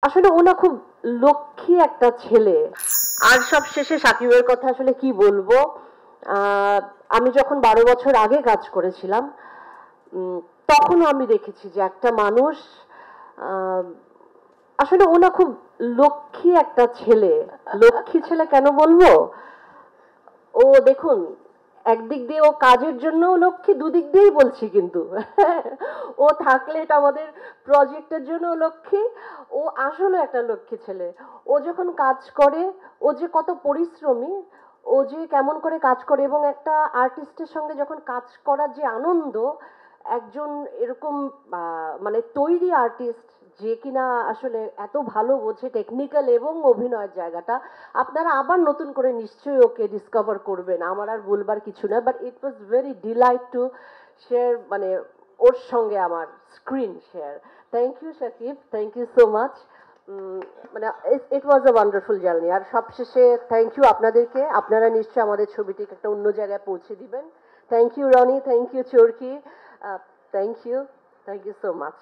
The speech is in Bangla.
আসলে ওনা খুব লক্ষ্মী একটা ছেলে। আর সব শেষে সাকিবের কথা আসলে কি বলবো, আমি যখন 12 বছর আগে কাজ করেছিলাম তখনও আমি দেখেছি যে একটা মানুষ, আসলে ওনা খুব লক্ষ্মী একটা ছেলে। লক্ষ্মী ছেলে কেন বলবো, ও দেখুন একদিক দিয়ে ও কাজের জন্য লক্ষ্মী, দুদিক দিয়েই বলছি কিন্তু ও থাকলে এটা আমাদের প্রজেক্টের জন্য লক্ষ্মী। ও আসলে একটা লক্ষ্মী ছেলে। ও যখন কাজ করে, ও যে কত পরিশ্রমী, ও যে কেমন করে কাজ করে, এবং একটা আর্টিস্টের সঙ্গে যখন কাজ করার যে আনন্দ, একজন এরকম মানে তৈরি আর্টিস্ট যে কিনা আসলে এত ভালো বোঝে টেকনিক্যাল এবং অভিনয়ের জায়গাটা, আপনারা আবার নতুন করে নিশ্চয়ই ওকে ডিসকভার করবেন, আমার আর বলবার কিছু না। But it was very delight to share, মানে ওর সঙ্গে আমার screen share. Thank you Shakib, thank you so much. মানে it was a wonderful journey. আর সবশেষে থ্যাংক ইউ আপনাদেরকে, আপনারা নিশ্চয়ই আমাদের ছবিটিকে একটা অন্য জায়গায় পৌঁছে দিবেন। Thank you Rony, thank you Chorki, thank you so much.